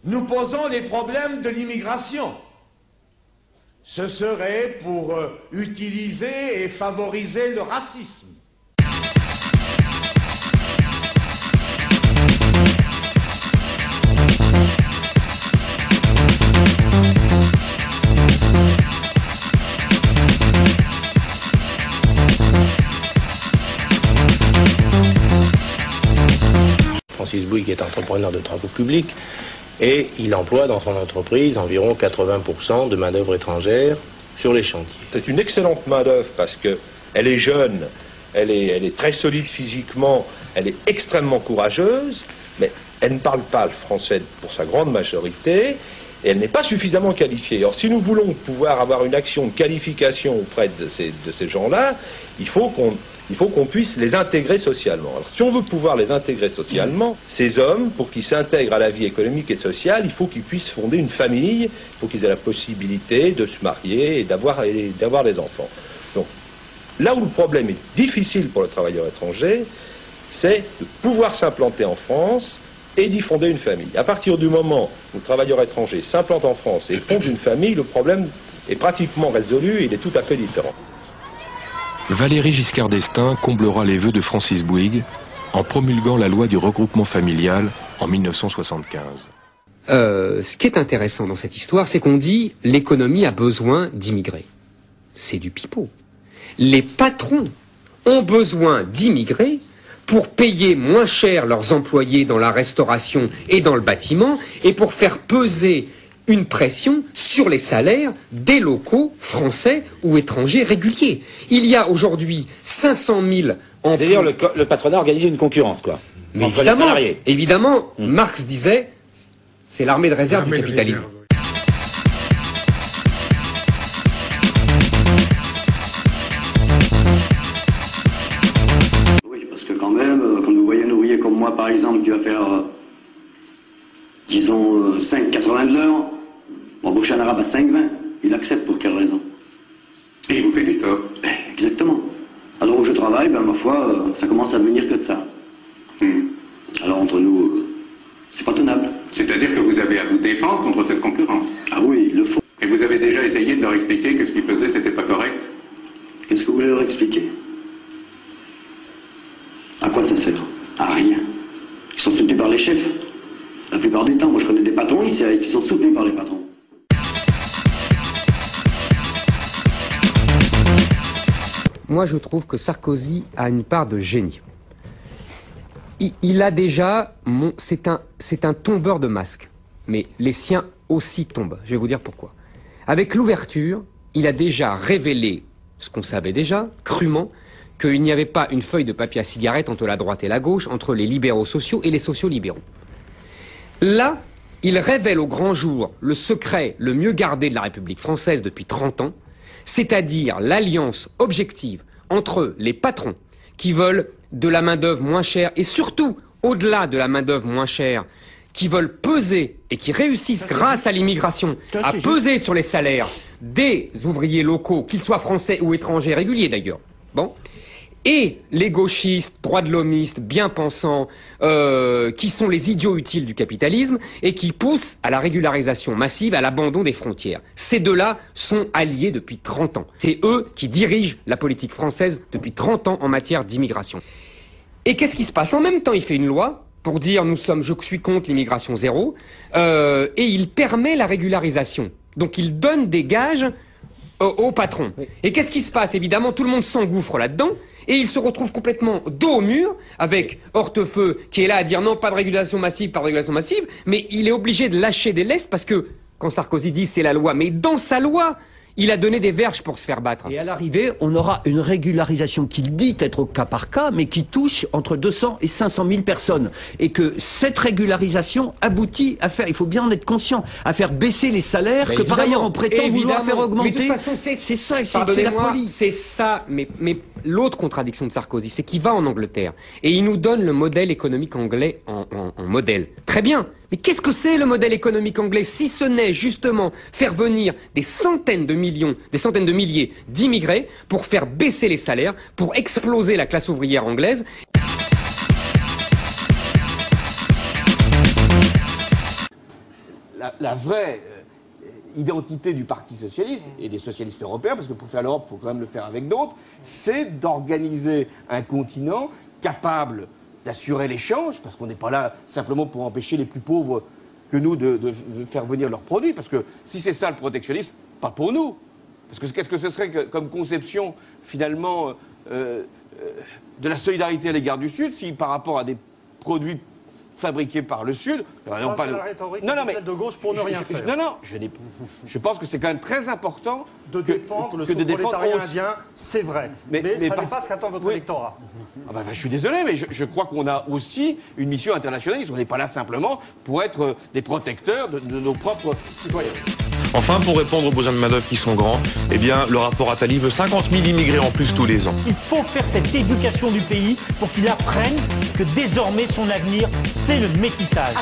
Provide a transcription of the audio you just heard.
nous posons les problèmes de l'immigration. Ce serait pour utiliser et favoriser le racisme. Francis Bouygues est entrepreneur de travaux publics et il emploie dans son entreprise environ 80% de main-d'œuvre étrangère sur les chantiers. C'est une excellente main-d'œuvre parce qu'elle est jeune, elle est très solide physiquement, elle est extrêmement courageuse, mais elle ne parle pas le français pour sa grande majorité et elle n'est pas suffisamment qualifiée. Alors si nous voulons pouvoir avoir une action de qualification auprès de ces gens-là, il faut qu'on puisse les intégrer socialement. Alors si on veut pouvoir les intégrer socialement, ces hommes, pour qu'ils s'intègrent à la vie économique et sociale, il faut qu'ils puissent fonder une famille, il faut qu'ils aient la possibilité de se marier et d'avoir des enfants. Donc là où le problème est difficile pour le travailleur étranger, c'est de pouvoir s'implanter en France et d'y fonder une famille. À partir du moment où le travailleur étranger s'implante en France et fonde une famille, le problème est pratiquement résolu et il est tout à fait différent. Valéry Giscard d'Estaing comblera les vœux de Francis Bouygues en promulguant la loi du regroupement familial en 1975. Ce qui est intéressant dans cette histoire, c'est qu'on dit l'économie a besoin d'immigrés. C'est du pipeau. Les patrons ont besoin d'immigrés pour payer moins cher leurs employés dans la restauration et dans le bâtiment et pour faire peser une pression sur les salaires des locaux français ou étrangers réguliers. Il y a aujourd'hui 500 000 emplois. D'ailleurs, le patronat organise une concurrence, quoi. Mais entre les salariés. Évidemment, Marx disait, c'est l'armée de réserve du capitalisme. Oui, parce que quand même, quand vous voyez un ouvrier comme moi, par exemple, qui va faire, disons, 5,80 de l'heure, embaucher un arabe à 5,20, il accepte pour quelle raison? Et il vous fait du tort. Exactement. Alors où je travaille, ma foi, ça commence à venir que de ça. Alors entre nous, c'est pas tenable. C'est-à-dire que vous avez à vous défendre contre cette concurrence. Ah oui, il le faut. Et vous avez déjà essayé de leur expliquer que ce qu'ils faisaient, c'était pas correct? Qu'est-ce que vous voulez leur expliquer? À quoi ça sert? À rien. Ils sont soutenus par les chefs. La plupart du temps, moi je connais des patrons ici qui sont soutenus par les patrons. Moi, je trouve que Sarkozy a une part de génie. Il a déjà... C'est un tombeur de masques. Mais les siens aussi tombent. Je vais vous dire pourquoi. Avec l'ouverture, il a déjà révélé ce qu'on savait déjà, crûment, qu'il n'y avait pas une feuille de papier à cigarette entre la droite et la gauche, entre les libéraux sociaux et les sociaux libéraux. Là, il révèle au grand jour le secret le mieux gardé de la République française depuis 30 ans, c'est-à-dire l'alliance objective entre les patrons qui veulent de la main-d'œuvre moins chère et surtout, au-delà de la main-d'œuvre moins chère, qui veulent peser et qui réussissent grâce à l'immigration à peser sur les salaires des ouvriers locaux, qu'ils soient français ou étrangers, réguliers d'ailleurs. Bon. Et les gauchistes, droits de l'hommistes, bien pensants, qui sont les idiots utiles du capitalisme et qui poussent à la régularisation massive, à l'abandon des frontières. Ces deux-là sont alliés depuis 30 ans. C'est eux qui dirigent la politique française depuis 30 ans en matière d'immigration. Et qu'est-ce qui se passe? En même temps, il fait une loi pour dire je suis contre l'immigration zéro, et il permet la régularisation. Donc il donne des gages aux patrons. Et qu'est-ce qui se passe? Évidemment, tout le monde s'engouffre là-dedans. Et il se retrouve complètement dos au mur avec Hortefeux qui est là à dire non, pas de régulation massive, pas de régulation massive, mais il est obligé de lâcher des lestes parce que, quand Sarkozy dit c'est la loi, mais dans sa loi, il a donné des verges pour se faire battre. Et à l'arrivée, on aura une régularisation qui dit être au cas par cas, mais qui touche entre 200 et 500 000 personnes. Et que cette régularisation aboutit à faire, il faut bien en être conscient, à faire baisser les salaires que par ailleurs on prétend vouloir faire augmenter. Mais de toute façon, c'est ça, c'est la police. C'est ça, mais l'autre contradiction de Sarkozy, c'est qu'il va en Angleterre et il nous donne le modèle économique anglais en modèle. Très bien. Mais qu'est-ce que c'est le modèle économique anglais si ce n'est justement faire venir des centaines de milliers d'immigrés pour faire baisser les salaires, pour exploser la classe ouvrière anglaise. la vraie identité du Parti socialiste et des socialistes européens, parce que pour faire l'Europe, il faut quand même le faire avec d'autres, c'est d'organiser un continent capable d'assurer l'échange, parce qu'on n'est pas là simplement pour empêcher les plus pauvres que nous de faire venir leurs produits, parce que si c'est ça le protectionnisme, pas pour nous. Parce que qu'est-ce que ce serait comme conception, finalement, de la solidarité à l'égard du Sud, si par rapport à des produits fabriqués par le Sud... Ça, c'est la rhétorique de gauche pour ne rien faire. Je pense que c'est quand même très important de défendre le prolétariat indien, c'est vrai. Mais ça n'est pas ce qu'attend votre électorat. Je suis désolé, mais je crois qu'on a aussi une mission internationaliste. On n'est pas là simplement pour être des protecteurs de nos propres citoyens. Enfin, pour répondre aux besoins de main-d'œuvre qui sont grands, eh bien, le rapport Attali veut 50 000 immigrés en plus tous les ans. Il faut faire cette éducation du pays pour qu'il apprenne que désormais son avenir, c'est le métissage.